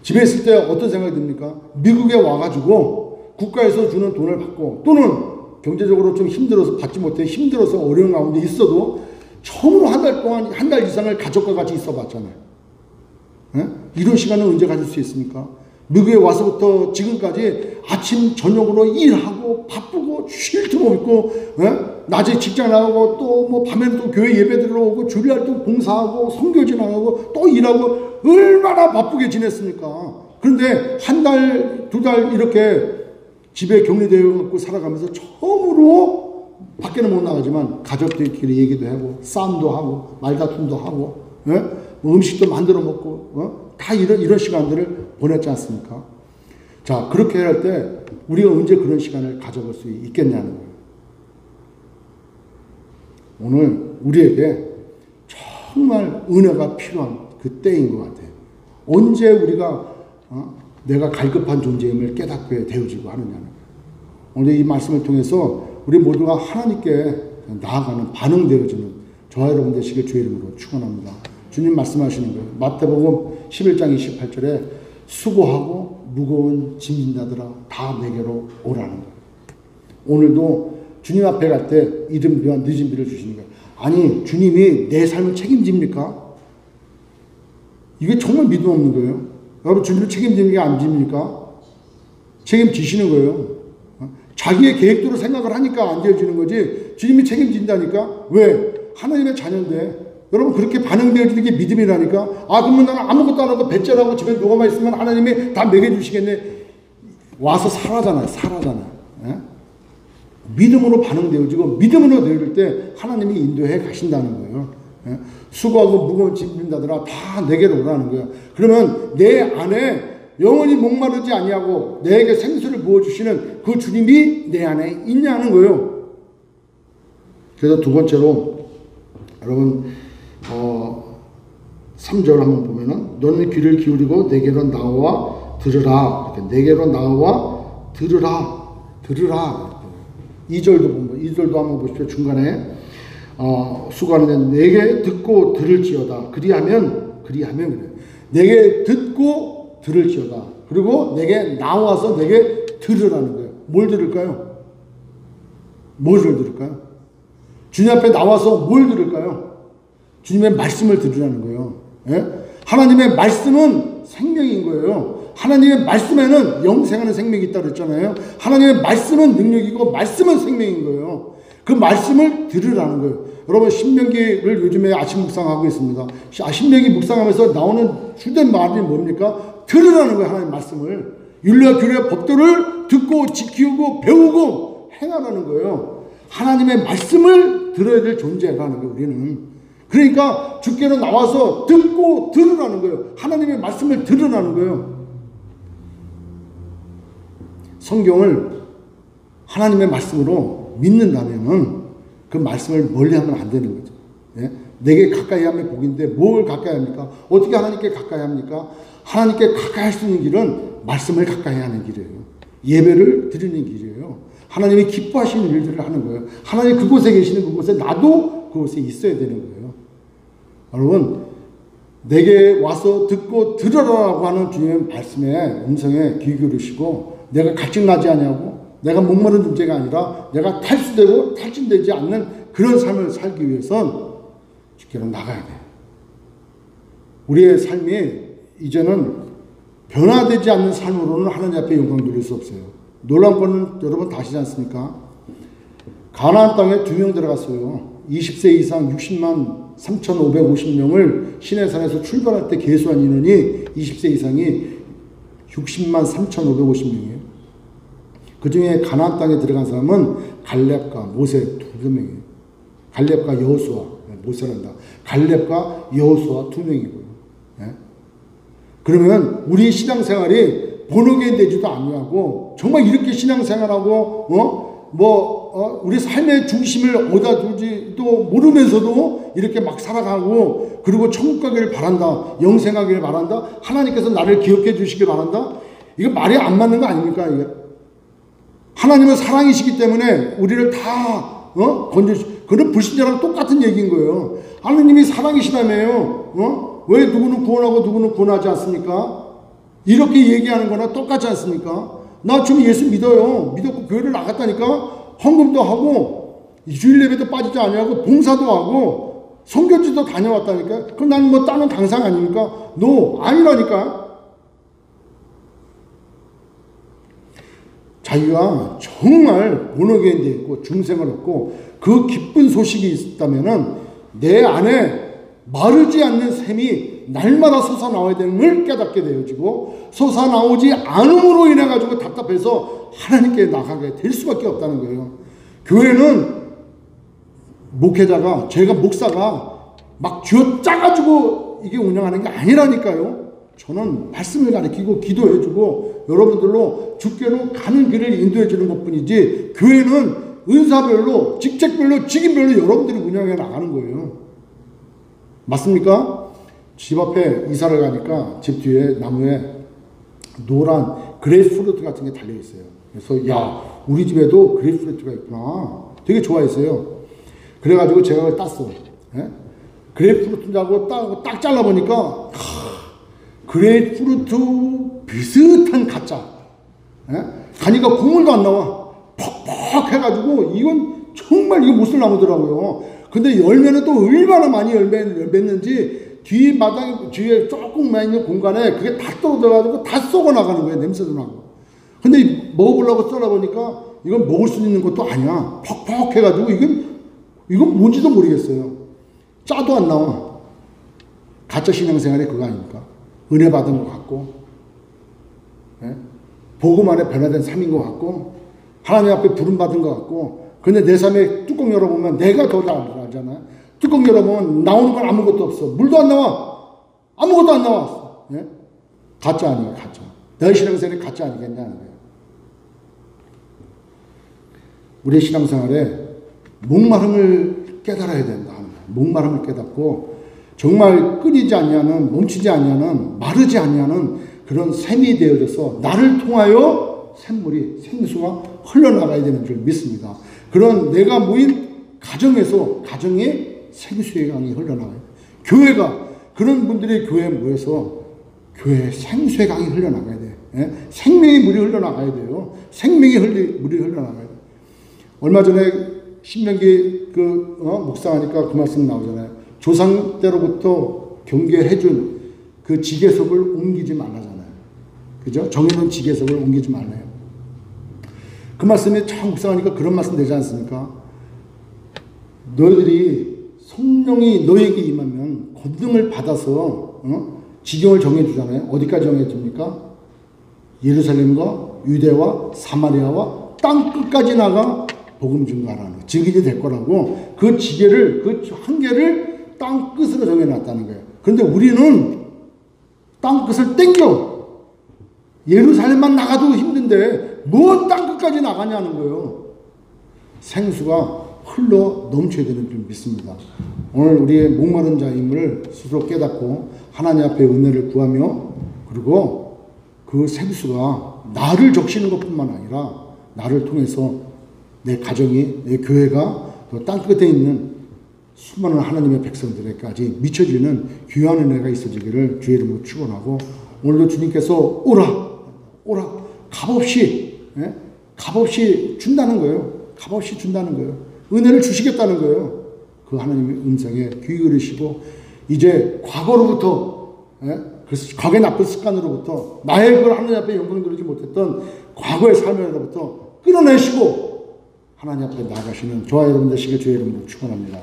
집에 있을 때 어떤 생각이 듭니까? 미국에 와가지고 국가에서 주는 돈을 받고 또는 경제적으로 좀 힘들어서 받지 못해 힘들어서 어려운 가운데 있어도 처음으로 한 달 동안 한 달 이상을 가족과 같이 있어 봤잖아요. 이런 시간을 언제 가질 수 있습니까? 미국에 와서부터 지금까지 아침 저녁으로 일하고 바쁘고 쉴 틈 없고 낮에 직장 나가고 또 뭐 밤에는 또 교회 예배 들어오고 주일활동 봉사하고 선교지 나가고 또 일하고 얼마나 바쁘게 지냈습니까? 그런데 한 달, 2달 이렇게 집에 격리되어 갖고 살아가면서 처음으로 밖에는 못 나가지만 가족들끼리 얘기도 하고 싸움도 하고 말다툼도 하고 뭐 음식도 만들어 먹고 다 이런 시간들을 보냈지 않습니까? 자, 그렇게 할 때 우리가 언제 그런 시간을 가져볼 수 있겠냐는 거예요. 오늘 우리에게 정말 은혜가 필요한 그 때인 것 같아요. 언제 우리가 내가 갈급한 존재임을 깨닫게 되어지고 하느냐는 거예요. 오늘 이 말씀을 통해서 우리 모두가 하나님께 나아가는 반응되어지는 저와 여러분 되시길 주의 이름으로 축원합니다. 주님 말씀하시는 거예요. 마태복음 11장 28절에 수고하고 무거운 짐진 자들아 다 내게로 오라는 거예요. 오늘도 주님 앞에 갈 때 이른 비와 늦은 비를 주시는 거예요. 아니, 주님이 내 삶을 책임집니까? 이게 정말 믿음 없는 거예요. 여러분, 주님을 책임지는 게 안 집니까? 책임지시는 거예요. 자기의 계획대로 생각을 하니까 안 되어지는 거지 주님이 책임진다니까? 왜? 하나님의 자녀인데 여러분 그렇게 반응되어지는 게 믿음이라니까? 그러면 나는 아무것도 안 하고 배째라고 집에 누워만 있으면 하나님이 다 먹여주시겠네. 와서 살아잖아요. 믿음으로 반응되어지고 믿음으로 되어질 때 하나님이 인도해 가신다는 거예요. 수고하고 무거운 짐진 자들아 다 내게로 오라는 거예요. 그러면 내 안에 영원히 목마르지 아니하고 내게 생수를 부어주시는 그 주님이 내 안에 있냐는 거예요. 그래서 두 번째로 여러분 3절 한번 보면은 너는 귀를 기울이고 내게로 나와 들으라. 이렇게 내게로 나와 들으라. 2절도 보면 2절도 한번 보십시오. 중간에 수고하는 내게 듣고 들을지어다. 그리하면 그래. 내게 듣고 들을지어다. 그리고 내게 나와서 내게 들으라는 거예요. 뭘 들을까요? 무엇을 들을까요? 주님 앞에 나와서 뭘 들을까요? 주님의 말씀을 들으라는 거예요. 하나님의 말씀은 생명인 거예요. 하나님의 말씀에는 영생하는 생명이 있다고 그랬잖아요. 하나님의 말씀은 능력이고 말씀은 생명인 거예요. 그 말씀을 들으라는 거예요. 여러분 신명기를 요즘에 아침 묵상하고 있습니다. 신명기 묵상하면서 나오는 주된 말이 뭡니까? 들으라는 거예요. 하나님 말씀을. 율례와 규례와 법도를 듣고 지키고 배우고 행하라는 거예요. 하나님의 말씀을 들어야 될 존재라는 거예요. 우리는. 그러니까 주께로 나와서 듣고 들으라는 거예요. 하나님의 말씀을 들으라는 거예요. 성경을 하나님의 말씀으로 믿는다면 그 말씀을 멀리하면 안 되는 거죠. 예? 내게 가까이 하면 복인데 뭘 가까이 합니까? 어떻게 하나님께 가까이 합니까? 하나님께 가까이 할 수 있는 길은 말씀을 가까이 하는 길이에요. 예배를 드리는 길이에요. 하나님이 기뻐하시는 일들을 하는 거예요. 하나님 그곳에 계시는 그곳에 나도 그곳에 있어야 되는 거예요. 여러분, 내게 와서 듣고 들으라고 하는 주님의 말씀에 음성에 귀 기울이시고, 내가 갈증나지 않냐고, 내가 목마른 존재가 아니라 내가 탈수되고 탈진되지 않는 그런 삶을 살기 위해선 주께로 나가야 돼. 우리의 삶이 이제는 변화되지 않는 삶으로는 하나님 앞에 영광 누릴 수 없어요. 놀라운 거는 여러분 다 아시지 않습니까? 가나안 땅에 2명 들어갔어요. 20세 이상 60만 3,550명을 시내산에서 출발할 때 계수한 인원이 20세 이상이 60만 3,550명이에요. 그 중에 가나안 땅에 들어간 사람은 갈렙과 모세 2명이에요. 갈렙과 여호수아, 모세란다. 갈렙과 여호수아 2명이고요. 예? 그러면 우리 신앙생활이 본어게 되지도 아니하고 정말 이렇게 신앙생활하고 우리 삶의 중심을 어디다 두지도 모르면서도 이렇게 막 살아가고, 그리고 천국 가기를 바란다, 영생하기를 바란다, 하나님께서 나를 기억해 주시길 바란다. 이거 말이 안 맞는 거 아닙니까? 이게 하나님은 사랑이시기 때문에 우리를 다 건져주시고, 그런 불신자랑 똑같은 얘기인 거예요. 하나님이 사랑이시다며요. 왜 누구는 구원하고 누구는 구원하지 않습니까? 이렇게 얘기하는 거나 똑같지 않습니까? 나 지금 예수 믿어요. 믿었고 교회를 나갔다니까. 헌금도 하고 주일 예배도 빠지지 아니하고 봉사도 하고 선교지도 다녀왔다니까. 그럼 나는 뭐 다른 당상 아닙니까? 아니라니까. 자기가 정말 본어게인데 있고 중생을 얻고 그 기쁜 소식이 있다면은 내 안에 마르지 않는 샘이 날마다 솟아나와야 되는 걸 깨닫게 되어지고, 솟아나오지 않음으로 인해 가지고 답답해서 하나님께 나가게 될 수밖에 없다는 거예요. 교회는 목회자가, 제가 목사가 막 쥐어짜가지고 이게 운영하는 게 아니라니까요. 저는 말씀을 가르치고 기도해주고 여러분들로 주께로 가는 길을 인도해주는 것뿐이지, 교회는 은사별로, 직책별로, 직임별로 여러분들이 운영해 나가는 거예요. 맞습니까? 집 앞에 이사를 가니까 집 뒤에 나무에 노란 그레이프루트 같은 게 달려있어요. 그래서 야, 우리 집에도 그레이프루트가 있구나. 되게 좋아했어요. 그래가지고 제가 그걸 땄어. 예? 그레이프루트라고 딱 잘라보니까 그레이프루트 비슷한 가짜. 예? 가니까 국물도 안 나와. 퍽퍽 해가지고 이건 정말 이거 못쓸 나무더라고요. 근데 열매는 또 얼마나 많이 열매를 맺는지 뒷마당 뒤에 조금만 있는 공간에 그게 다 떨어져가지고 다 썩어 나가는 거예요. 냄새도 나고. 근데 먹어보려고 썰어보니까 이건 먹을 수 있는 것도 아니야. 퍽퍽 해가지고 이건 뭔지도 모르겠어요. 짜도 안 나와. 가짜 신앙생활이 그거 아닙니까? 은혜 받은 것 같고, 예? 복음 안에 변화된 삶인 것 같고, 하나님 앞에 부름 받은 것 같고. 근데 내 삶에 뚜껑 열어보면 내가 더 잘 알잖아요. 뚜껑 열어보면 나오는 건 아무것도 없어. 물도 안 나와. 아무것도 안 나와. 예? 가짜 아니에요, 가짜. 너의 신앙생활이 가짜 아니겠냐는 거예요. 우리의 신앙생활에 목마름을 깨달아야 된다. 목마름을 깨닫고 정말 끊이지 않냐는, 멈추지 않냐는, 마르지 않냐는 그런 샘이 되어져서 나를 통하여 샘물이, 생수가 흘러나가야 되는 줄 믿습니다. 그런 내가 모인 가정에서 가정에 생수의 강이 흘러나가요. 교회가, 그런 분들이 교회에 모여서 교회에 생수의 강이 흘러나가야 돼. 예? 생명의 물이 흘러나가야 돼요. 생명의 물이 흘러나가야 돼. 얼마 전에 신명기 묵상하니까 그 말씀 나오잖아요. 조상 때로부터 경계해준 그 지계석을 옮기지 말라잖아요. 그죠? 정해놓은 지계석을 옮기지 말래요. 그 말씀이 참 묵상하니까 그런 말씀 되지 않습니까? 너희들이 성령이 너에게 임하면 권능을 받아서 지경을 정해주잖아요. 어디까지 정해줍니까? 예루살렘과 유대와 사마리아와 땅 끝까지 나가 복음 증거하라는 거예요. 증인이 될 거라고 그 지계를 그 한계를 땅 끝으로 정해놨다는 거예요. 그런데 우리는 땅 끝을 땡겨. 예루살렘만 나가도 힘든데 뭐 땅 끝까지 나가냐는 거예요. 생수가 흘러 넘쳐야 되는 줄 믿습니다. 오늘 우리의 목마른 자임을 스스로 깨닫고 하나님 앞에 은혜를 구하며 그리고 그 생수가 나를 적시는 것뿐만 아니라 나를 통해서 내 가정이 내 교회가 또 땅끝에 있는 수많은 하나님의 백성들에게까지 미쳐지는 귀한 은혜가 있어지기를 주의 이름으로 축원하고 오늘도 주님께서 오라 값없이 준다는 거예요. 값없이 준다는 거예요. 은혜를 주시겠다는 거예요. 그 하나님의 음성에 귀 기울이시고 이제 과거로부터 그 과거의 나쁜 습관으로부터 나의 그걸 하나님 앞에 영광 돌리지 못했던 과거의 삶으로부터 끌어내시고 하나님 앞에 나가시는 저와 여러분 되시길 주의 이름으로 축원합니다.